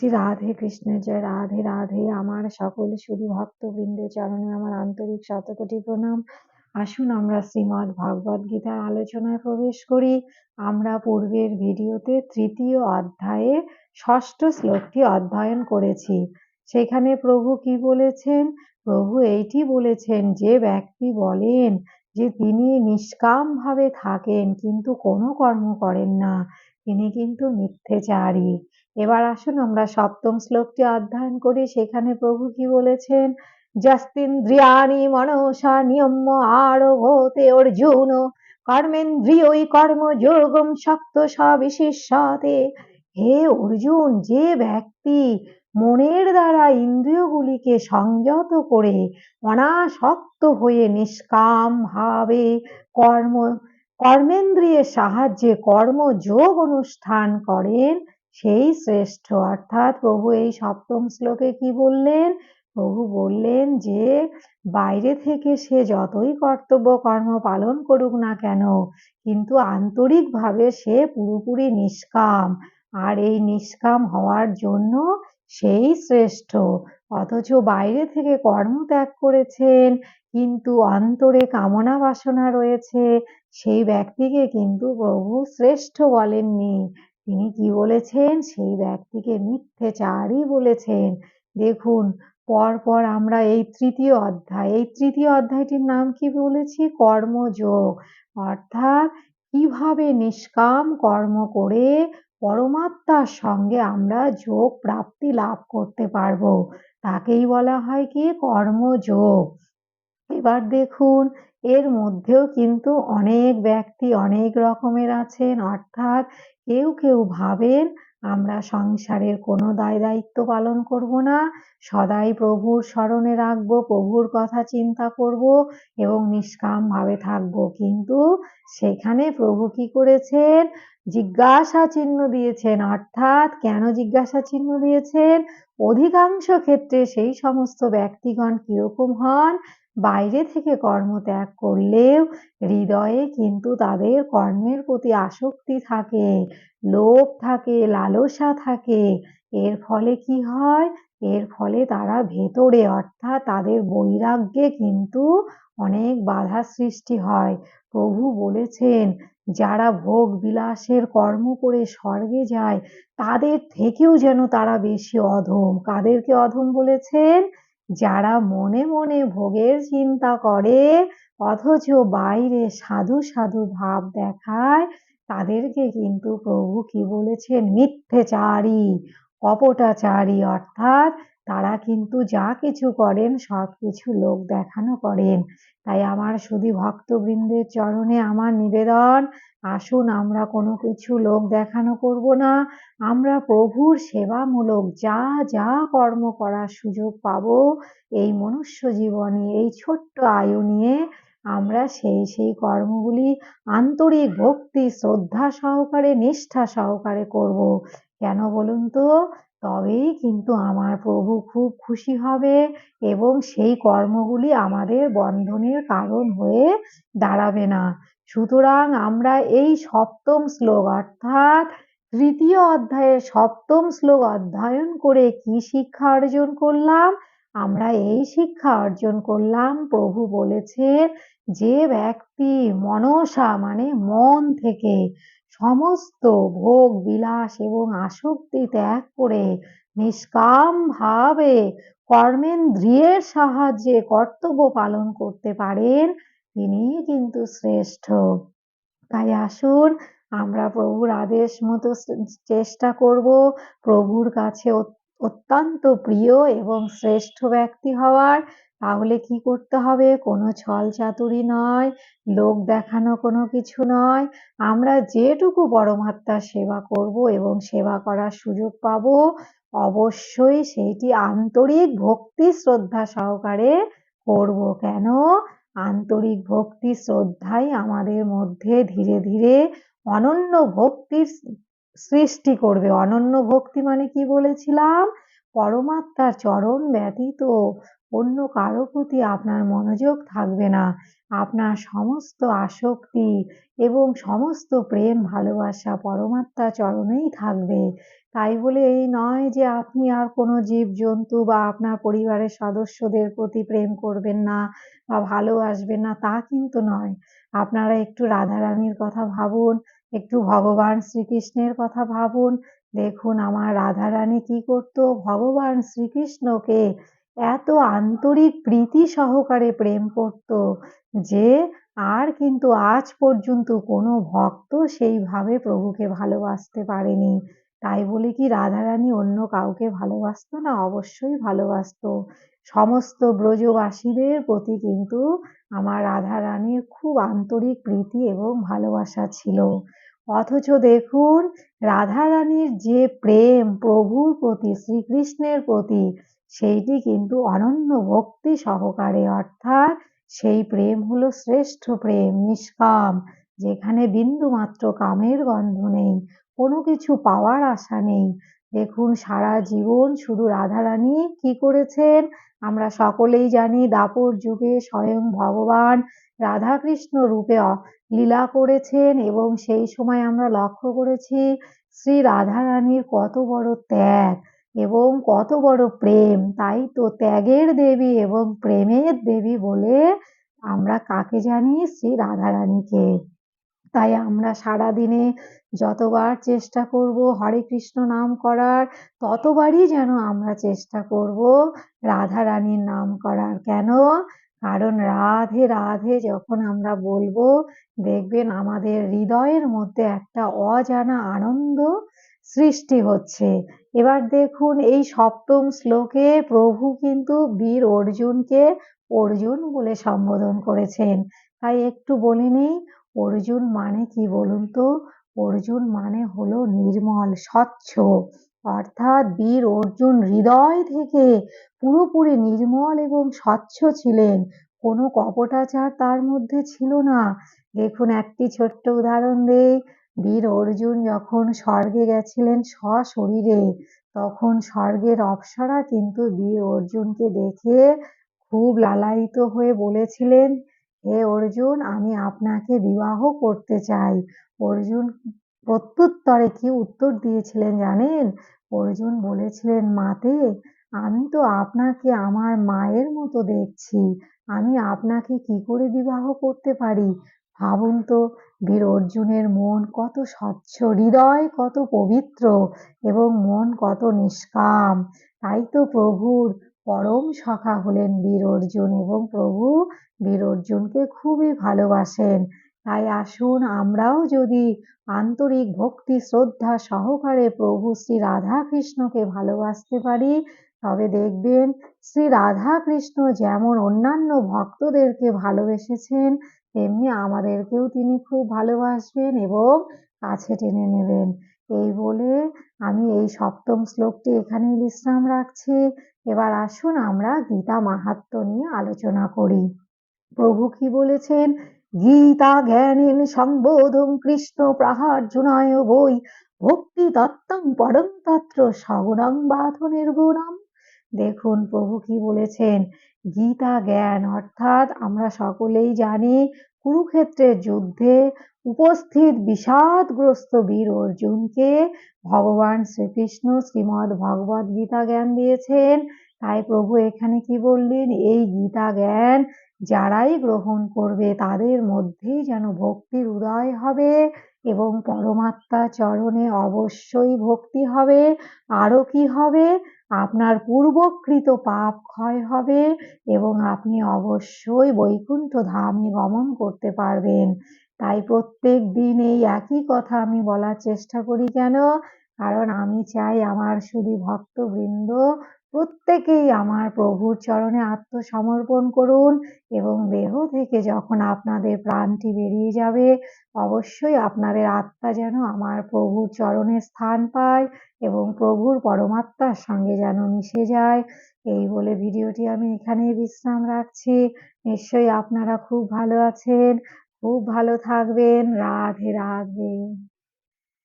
শ্রী রাধে কৃষ্ণের জয়। রাধে রাধে। আমার সকল শুধু ভক্তবৃন্দের চরণে আমার আন্তরিক শতকোটি প্রণাম। আসুন আমরা শ্রীমদ্ ভগবদ গীতার আলোচনায় প্রবেশ করি। আমরা পূর্বের ভিডিওতে তৃতীয় অধ্যায়ে ষষ্ঠ শ্লোকটি অধ্যয়ন করেছি। সেখানে প্রভু কি বলেছেন? প্রভু এইটি বলেছেন, যে ব্যক্তি বলেন যে তিনি নিষ্কাম ভাবে থাকেন কিন্তু কোনো কর্ম করেন না, তিনি কিন্তু মিথ্যেচারী। এবার আসুন আমরা সপ্তম শ্লোকটি অধ্যয়ন করি। সেখানে প্রভু কি বলেছেন? যস্তিন্দ্রিয়াণি মনসা নিয়ম্য আরভতে অর্জুন কর্মেন্দ্রিয়ই কর্মযোগম শক্ত সবিশেষতে। হে অর্জুন, যে ব্যক্তি মনের দ্বারা ইন্দ্রিয়গুলিকে সংযত করে অনাসক্ত হয়ে নিষ্কাম ভাবে কর্মেন্দ্রিয়ের সাহায্যে কর্মযোগ অনুষ্ঠান করেন, সেই শ্রেষ্ঠ। অর্থাৎ প্রভু এই সপ্তম শ্লোকে কি বললেন? প্রভু বললেন যে বাইরে থেকে সে যতই কর্তব্য কর্ম পালন করুক না কেন, কিন্তু আন্তরিকভাবে সে পুরোপুরি নিষ্কাম, আর এই নিষ্কাম হওয়ার জন্য সেই শ্রেষ্ঠ। অথচ বাইরে থেকে কর্ম ত্যাগ করেছেন কিন্তু অন্তরে কামনা বাসনা রয়েছে, সেই ব্যক্তিকে কিন্তু প্রভু শ্রেষ্ঠ বলেননি। তিনি কি বলেছেন? সেই ব্যক্তিকে মিথ্যেচারী বলেছেন। দেখুন, পরপর আমরা এই তৃতীয় অধ্যায়টির নাম কি বলেছি? কর্মযোগ। অর্থাৎ কিভাবে নিষ্কাম কর্ম করে পরমাত্মার সঙ্গে আমরা যোগ প্রাপ্তি লাভ করতে পারবো, তাকেই বলা হয় কি? কর্মযোগ। এবার দেখুন, এর মধ্যেও কিন্তু অনেক ব্যক্তি অনেক রকমের আছেন। অর্থাৎ কেউ কেউ ভাবেন আমরা সংসারের কোনো দায় দায়িত্ব পালন করব না, সদাই প্রভুর স্মরণে রাখবো, প্রভুর কথা চিন্তা করব এবং নিষ্কাম ভাবে থাকবো। কিন্তু সেখানে প্রভু কি করেছেন? জিজ্ঞাসা চিহ্ন দিয়েছেন। অর্থাৎ কেন জিজ্ঞাসা চিহ্ন দিয়েছেন? অধিকাংশ ক্ষেত্রে সেই সমস্ত ব্যক্তিগণ কিরকম হন? বাইরে থেকে কর্ম ত্যাগ করলেও হৃদয়ে কিন্তু তাদের কর্মের প্রতি আসক্তি থাকে, লোভ থাকে, লালসা থাকে। এর ফলে কি হয়? এর ফলে তারা ভেতরে, অর্থাৎ তাদের বৈরাগ্যে কিন্তু অনেক বাধা সৃষ্টি হয়। প্রভু বলেছেন, যারা ভোগ বিলাসের কর্ম করে স্বর্গে যায় তাদের থেকেও যেন তারা বেশি অধম। কাদেরকে অধম বলেছেন? যারা মনে মনে ভোগের চিন্তা করে অথচ বাইরে সাধু সাধু ভাব দেখায়, তাদেরকে কিন্তু প্রভু কি বলেছেন? মিথ্যেচারী, কপটাচারী। অর্থাৎ তারা কিন্তু যা কিছু করেন সবকিছু লোক দেখানো করেন। তাই আমার শুধু ভক্তবৃন্দের চরণে আমার নিবেদন, আসুন আমরা কোনো কিছু লোক দেখানো করব না। আমরা প্রভুর সেবামূলক যা যা কর্ম করার সুযোগ পাবো এই মনুষ্য জীবনে, এই ছোট্ট আয়ু নিয়ে আমরা সেই কর্মগুলি আন্তরিক ভক্তি শ্রদ্ধা সহকারে নিষ্ঠা সহকারে করব। কেন বলুন তো? তবেই কিন্তু আমার প্রভু খুব খুশি হবে এবং সেই কর্মগুলি আমাদের বন্ধনের কারণ হয়ে দাঁড়াবে না। সুতরাং আমরা এই সপ্তম শ্লোক, অর্থাৎ তৃতীয় অধ্যায়ের সপ্তম শ্লোক অধ্যয়ন করে কি শিক্ষা অর্জন করলাম? আমরা এই শিক্ষা অর্জন করলাম, প্রভু বলেছেন যে ব্যক্তি মনসা মানে মন থেকে সমস্ত ভোগ বিলাস এবং আসক্তি ত্যাগ করে নিষ্কাম ভাবে কর্মেন্দ্রিয়ের সাহায্যে কর্তব্য পালন করতে পারেন, তিনি কিন্তু শ্রেষ্ঠ। তাই আসুন আমরা প্রভুর আদেশ মতো চেষ্টা করব প্রভুর কাছে অত্যন্ত প্রিয় এবং শ্রেষ্ঠ ব্যক্তি হওয়ার। তাহলে কি করতে হবে? কোনো ছল চাতুরি নয়, লোক দেখানো কোনো কিছু নয়। আমরা যেটুকু পরমাত্মার সেবা করব এবং সেবা করার সুযোগ পাব, অবশ্যই সেইটি আন্তরিক ভক্তি শ্রদ্ধা সহকারে করব। কেন? আন্তরিক ভক্তি শ্রদ্ধাই আমাদের মধ্যে ধীরে ধীরে অনন্য ভক্তির সৃষ্টি করবে। অনন্য ভক্তি মানে কি বলেছিলাম? পরমাত্মার চরণ ব্যতীত অন্য কারো প্রতি আপনার মনোযোগ থাকবে না, আপনার সমস্ত আসক্তি এবং সমস্ত প্রেম ভালোবাসা পরমাত্মা চরণেই থাকবে। তাই বলে এই নয় যে আপনি আর কোনো জীবজন্তু বা আপনার পরিবারের সদস্যদের প্রতি প্রেম করবেন না বা ভালোবাসবেন না, তা কিন্তু নয়। আপনারা একটু রাধারানীর কথা ভাবুন, একটু ভগবান শ্রীকৃষ্ণের কথা ভাবুন। দেখুন আমার রাধারানী কি করত? ভগবান শ্রীকৃষ্ণকে এত আন্তরিক প্রীতি সহকারে প্রেম করত যে আর কিন্তু আজ পর্যন্ত কোনো ভক্ত সেইভাবে প্রভুকে ভালোবাসতে পারেনি। তাই বলে কি রাধারানী অন্য কাউকে ভালোবাসতো না? অবশ্যই ভালোবাসতো। সমস্ত ব্রজবাসীদের প্রতি কিন্তু আমার রাধারানীর খুব আন্তরিক প্রীতি এবং ভালোবাসা ছিল। অথচ দেখুন রাধারানীর যে প্রেম প্রভুর প্রতি, শ্রীকৃষ্ণের প্রতি, সেইটি কিন্তু অনন্য ভক্তি সহকারে, অর্থাৎ সেই প্রেম হলো শ্রেষ্ঠ প্রেম, নিষ্কাম, যেখানে বিন্দুমাত্র কামের গন্ধ নেই, কোনো কিছু পাওয়ার আশা নেই। দেখুন সারা জীবন শুধু রাধারানী কি করেছেন? আমরা সকলেই জানি দাপর যুগে স্বয়ং ভগবান রাধাকৃষ্ণ রূপে লীলা করেছেন এবং সেই সময় আমরা লক্ষ্য করেছি শ্রী রাধারানীর কত বড় ত্যাগ এবং কত বড় প্রেম। তাই তো ত্যাগের দেবী এবং প্রেমের দেবী বলে আমরা কাকে জানি? শ্রী রাধারানীকে। তাই আমরা সারাদিনে যতবার চেষ্টা করব হরে কৃষ্ণ নাম করার, ততবারই যেন আমরা চেষ্টা করব রাধারানীর নাম করার। কেন? কারণ রাধে রাধে যখন আমরা বলবো, দেখবেন আমাদের হৃদয়ের মধ্যে একটা অজানা আনন্দ সৃষ্টি হচ্ছে। এবার দেখুন এই সপ্তম শ্লোকে প্রভু কিন্তু বীর অর্জুনকে অর্জুন বলে সম্বোধন করেছেন। তাই একটু বলে নিই, অর্জুন মানে কি বলুন তো? অর্জুন মানে হলো নির্মল, স্বচ্ছ। অর্থাৎ বীর অর্জুন হৃদয় থেকে পুরোপুরি নির্মল এবং স্বচ্ছ ছিলেন। কোনো কপটাচার তার মধ্যে ছিল না। দেখুন একটি ছোট্ট উদাহরণ দেই। বীর অর্জুন যখন স্বর্গে গেছিলেন সশরীরে, তখন স্বর্গের অপ্সরা কিন্তু বীর অর্জুনকে দেখে খুব লালায়িত হয়ে বলেছিলেন, হে অর্জুন আমি আপনাকে বিবাহ করতে চাই। অর্জুন প্রত্যুত্তরে কি উত্তর দিয়েছিলেন জানেন? অর্জুন বলেছিলেন, মাতে আমি তো আপনাকে আমার মায়ের মতো দেখছি, আমি আপনাকে কি করে বিবাহ করতে পারি? ভাবুন তো বীর অর্জুনের মন কত স্বচ্ছ, হৃদয় কত পবিত্র এবং মন কত নিষ্কাম। তাই তো প্রভুর পরম সখা হলেন বীর অর্জুন এবং প্রভু বীর অর্জুনকে খুবই ভালোবাসেন। তাই আসুন আমরাও যদি আন্তরিক ভক্তি শ্রদ্ধা সহকারে প্রভু শ্রী রাধা কৃষ্ণকে ভালোবাসতে পারি, তবে দেখবেন শ্রী রাধা কৃষ্ণ যেমন অন্যান্য ভক্তদেরকে ভালোবেসেছেন, তেমনি আমাদেরকেও তিনি খুব ভালোবাসবেন এবং কাছে টেনে নেবেন। এই বলে আমি এই সপ্তম শ্লোকটি এখানেই বিশ্রাম রাখছি। এবার আসুন আমরা গীতা মাহাত্ম্য নিয়ে আলোচনা করি। প্রভু কি বলেছেন? গীতা জ্ঞানেন সংবোধং কৃষ্ণ প্রহার্জুনায় বৈ ভক্তি তত্ত্বং পরং তত্র সগুণং বাধ নির্গুণম। দেখুন প্রভু কি বলেছেন? গীতা জ্ঞান, অর্থাৎ আমরা সকলেই জানি কুরুক্ষেত্রের যুদ্ধে উপস্থিত বিষাদগ্রস্ত বীর অর্জুনকে ভগবান শ্রীকৃষ্ণ শ্রীমদ্ ভগবদ গীতা জ্ঞান দিয়েছেন। তাই প্রভু এখানে কি বললেন? এই গীতা জ্ঞান যারাই গ্রহণ করবে তাদের মধ্যেই যেন ভক্তির উদয় হবে এবং পরমাত্মা চরণে অবশ্যই ভক্তি হবে। আরো কি হবে? আপনার পূর্বকৃত পাপ ক্ষয় হবে এবং আপনি অবশ্যই বৈকুণ্ঠ ধামে গমন করতে পারবেন। তাই প্রত্যেক দিন এই একই কথা আমি বলার চেষ্টা করি। কেন? কারণ আমি চাই আমার শুধু ভক্তবৃন্দ প্রত্যেকেই আমার প্রভুর চরণে আত্মসমর্পণ করুন এবং দেহ থেকে যখন আপনাদের প্রাণটি বেরিয়ে যাবে, অবশ্যই আপনাদের আত্মা যেন আমার প্রভুর চরণে স্থান পায় এবং প্রভুর পরমাত্মার সঙ্গে যেন মিশে যায়। এই বলে ভিডিওটি আমি এখানেই বিশ্রাম রাখছি। নিশ্চয়ই আপনারা খুব ভালো আছেন, খুব ভালো থাকবেন। রাধে রাধে।